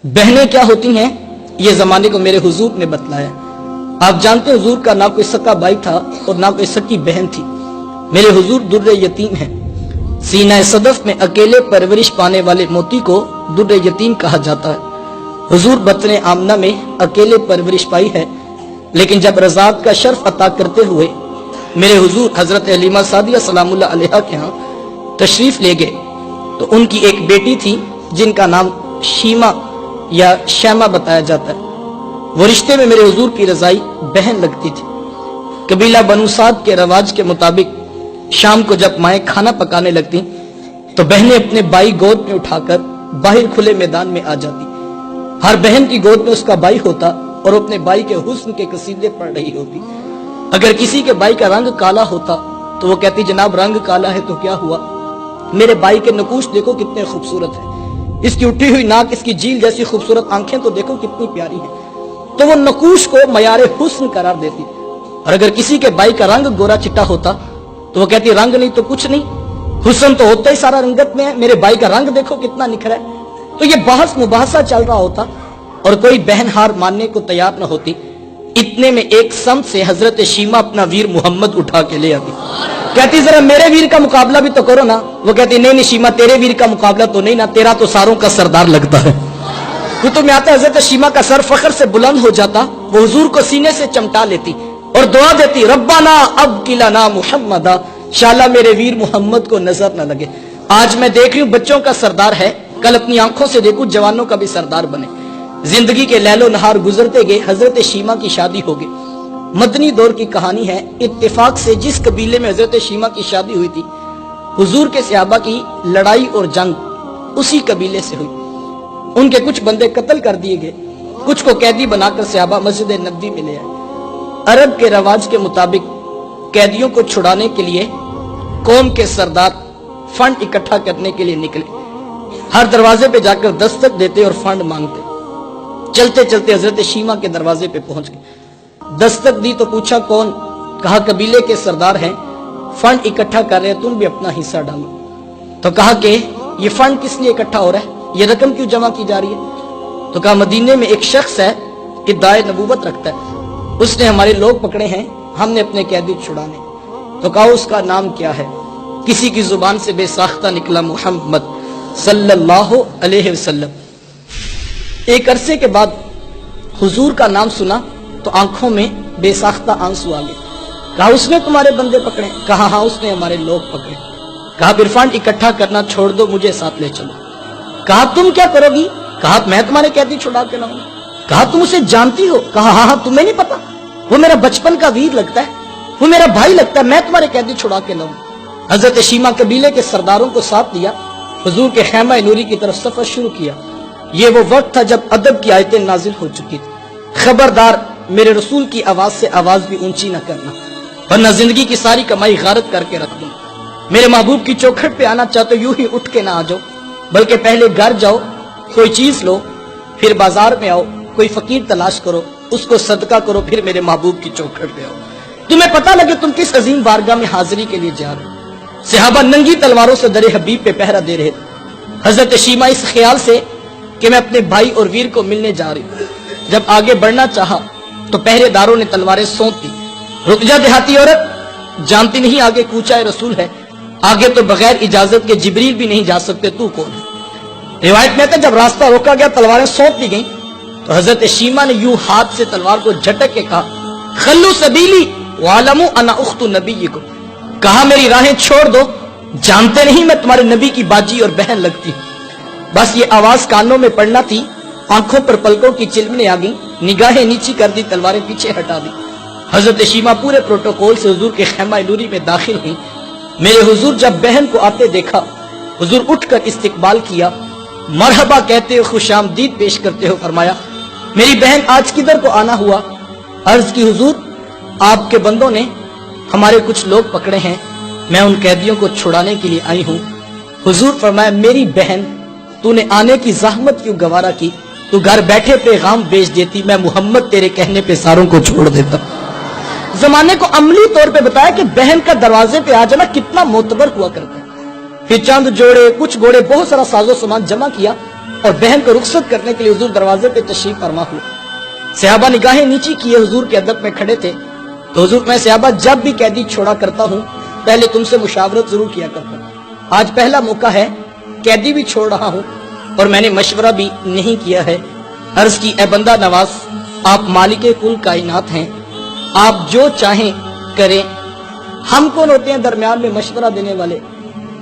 बहनें क्या होती हैं ये जमाने को मेरे हुजूर ने बतलाया। आप जानते हैं हुजूर का ना कोई सक्का भाई था और ना कोई सक्की बहन थी। मेरे हुजूर दुर्रे यतीम हैं। सीना सदफ में अकेले परवरिश पाने वाले मोती को दुर्रे यतीम कहा जाता है। हुजूर बतने आमना में अकेले परवरिश पाई है, लेकिन जब रज़ात का शर्फ अता करते हुए मेरे हुजूर हजरत हलीमा सादिया सलामुल्लाह अलैहा के यहाँ तशरीफ ले गए तो उनकी एक बेटी थी जिनका नाम शीमा या शैमा बताया जाता है। वो रिश्ते में मेरे हुजूर की रजाई बहन लगती थी। कबीला बनु साद के रवाज के मुताबिक शाम को जब माएँ खाना पकाने लगती तो बहनें अपने भाई गोद में उठाकर बाहर खुले मैदान में आ जाती। हर बहन की गोद में उसका भाई होता और अपने भाई के हुस्न के कसीदे पढ़ रही होती। अगर किसी के भाई का रंग काला होता तो वो कहती जनाब रंग काला है तो क्या हुआ, मेरे भाई के नकूश देखो कितने खूबसूरत है, इसकी उठी हुई नाक, इसकी झील जैसी खूबसूरत आंखें तो देखो कितनी प्यारी है। तो वो नकूश को मयारे हुस्न करार देती। और अगर किसी के भाई का रंग गोरा चिट्टा होता तो वो कहती रंग नहीं तो कुछ नहीं, हुस्न तो होता ही सारा रंगत में है, मेरे भाई का रंग देखो कितना निखरा है। तो ये बहस मुबाहसा चल रहा होता और कोई बहन हार मानने को तैयार न होती। इतने में एक सम से हजरत शीमा अपना वीर मोहम्मद उठा के ले आती। कहती जरा मेरे वीर का मुकाबला भी तो करो ना। वो कहती नहीं नहीं शीमा तेरे वीर का मुकाबला तो नहीं ना, तेरा तो सारों का सरदार लगता है। कुतुब में आता हजरत शीमा का सर फख्र से बुलंद हो जाता। वो हुजूर को सीने से चमटा लेती और दुआ देती रब्बाना अब किलाना मुहम्मदा, शाला मेरे वीर मोहम्मद को नजर न लगे। आज मैं देख रही हूं बच्चों का सरदार है, कल अपनी आंखों से देखूं जवानों का भी सरदार बने। जिंदगी के लैलो नहार गुजरते गए, हजरत शीमा की शादी हो गई। मदनी दौर की कहानी है। इत्तेफाक से जिस कबीले में हजरत शीमा की शादी हुई थी, हुजूर के सहाबा की लड़ाई और जंग उसी कबीले से हुई। उनके कुछ बंदे कत्ल कर दिए गए, कुछ को कैदी बनाकर सहाबा मस्जिद नबवी में ले आए। अरब के रवाज के मुताबिक कैदियों को छुड़ाने के लिए कौम के सरदार फंड इकट्ठा करने के लिए निकले। हर दरवाजे पे जाकर दस्तक देते और फंड मांगते। चलते चलते हजरत शीमा के दरवाजे पे पहुंच गए। दस्तक दी तो पूछा कौन, कहा कबीले के सरदार हैं, फंड इकट्ठा कर रहे हैं, तुम भी अपना हिस्सा डालो। तो कहा कि ये फंड किस लिए इकट्ठा हो रहा है, ये रकम क्यों जमा की जा रही है। तो कहा मदीने में एक शख्स है इद्दाए नबूवत रखता है, उसने हमारे लोग पकड़े हैं, हमने अपने कैदी छुड़ाने। तो कहा उसका नाम क्या है। किसी की जुबान से बेसाख्ता निकला मोहम्मद सल्लल्लाहु अलैहि वसल्लम। एक अरसे के बाद हुजूर का नाम सुना तो आंखों में बेसाख्ता आंसू आ गए। कहा उसने तुम्हारे बंदे पकड़े, कहा हाँ उसने हमारे लोग पकड़े। कहा फिर फंड इकट्ठा करना छोड़ दो, मुझे साथ ले चलो। कहा तुम क्या करोगी, कहा मैं तुम्हारे कैदी छुड़ा के लाऊंगा। कहा तुम उसे जानती हो, कहा हाँ हाँ तुम्हें नहीं पता, वो मेरा बचपन का वीर लगता है, वो मेरा भाई लगता है, मैं तुम्हारे कैदी छुड़ा के लाऊंगा। हजरत शीमा कबीले के सरदारों को साथ लिया, हुजूर के खैमा नूरी की तरफ सफर शुरू किया। ये वो वक्त था जब अदब की आयतें नाजिल हो चुकी थी। खबरदार मेरे रसूल की आवाज से आवाज भी ऊंची न करना, वरना जिंदगी की सारी कमाई गारत करके रख दूंगा। मेरे महबूब की चौखट पे आना चाहते यूं ही उठ के ना आ जाओ, बल्कि पहले घर जाओ, कोई चीज लो, फिर बाजार में आओ, कोई फकीर तलाश करो, उसको सदका करो, फिर मेरे महबूब की चौखट पे आओ। तुम्हें पता लगे तुम किस अजीम बारगाह में हाजिरी के लिए जा रहे हो। सहाबा नंगी तलवारों से दरे हबीब पे पहरा दे रहे थे। हजरत शीमा इस ख्याल से कि मैं अपने भाई और वीर को मिलने जा रही हूँ, जब आगे बढ़ना चाहा तो पहरेदारों ने तलवारें सौंप दी। रुक जा देहाती औरत, जानती नहीं आगे कूचा रसूल है, आगे तो बगैर इजाजत के जिब्रील भी नहीं जा सकते, तू कौन है। रिवायत में था जब रास्ता रोका गया तलवारें सौंप दी गई तो हजरत शीमा ने यूं हाथ से तलवार को झटक के कहा खल्लू सबीली वालमू अना उख्तु नबीयिकुम, कहा मेरी राहें छोड़ दो, जानते नहीं मैं तुम्हारे नबी की बाजी और बहन लगती। बस ये आवाज कानों में पड़ना थी, आंखों पर पलकों की चिलमने आ गई, निगाहें नीची कर दी, तलवारें पीछे हटा दी। हजरत शीमा पूरे प्रोटोकॉल से हुजूर के खैमा नूरी में दाखिल हुई। मेरे हुजूर जब बहन को आते देखा, हुजूर उठकर इस्तकबाल किया, मरहबा कहते हो, खुशामदीद पेश करते हो, फरमाया मेरी बहन आज किधर को आना हुआ। अर्ज की हुजूर आपके बंदों ने हमारे कुछ लोग पकड़े हैं, मैं उन कैदियों को छुड़ाने के लिए आई हूँ। हुजूर फरमाया मेरी बहन तूने आने की जहमत क्यों गवारा की, तू घर बैठे पैगाम भेज देती, मैं मोहम्मद तेरे कहने पे सारों को छोड़ देता। जमाने को अमली तौर पे बताया कि बहन का दरवाजे पे आ जाना कितना मोतबर हुआ करता है। फिर चंद जोड़े, कुछ घोड़े, बहुत सारा साजो सामान जमा किया اور بہن کو رخصت کرنے کے لیے حضور دروازے پہ تشریف فرما ہوئے. صحابہ نگاہیں نیچی کیے حضور کے ادب میں کھڑے تھے. تو حضور میں صحابہ جب بھی قیدی چھوڑا کرتا ہوں پہلے تم سے مشاورت ضرور کیا کرتا ہوں. آج پہلا موقع ہے, قیدی بھی چھوڑ رہا ہوں اور میں نے مشورہ بھی نہیں کیا ہے. عرض کی, اے بندہ نواز, آپ مالک کل کائنات ہیں, آپ جو چاہیں کریں. ہم کون ہوتے ہیں درمیان میں مشورہ دینے والے؟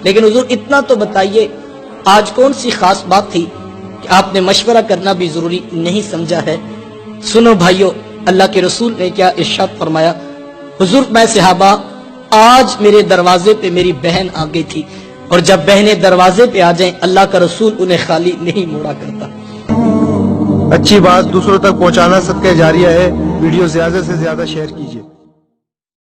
لیکن حضور اتنا تو بتائیے, آج کون سی خاص بات تھی کہ آپ نے مشورہ کرنا بھی ضروری نہیں سمجھا ہے؟ سنو بھائیو, اللہ کے رسول نے کیا ارشاد فرمایا. حضور میں صحابہ, آج میرے دروازے پہ میری بہن آ گئی تھی, اور جب بہنیں دروازے پہ آ جائیں اللہ کا رسول انہیں خالی نہیں موڑا کرتا. اچھی بات دوسروں تک پہنچانا صدقہ جاریہ ہے. ویڈیو زیادہ سے زیادہ شیئر کیجیے.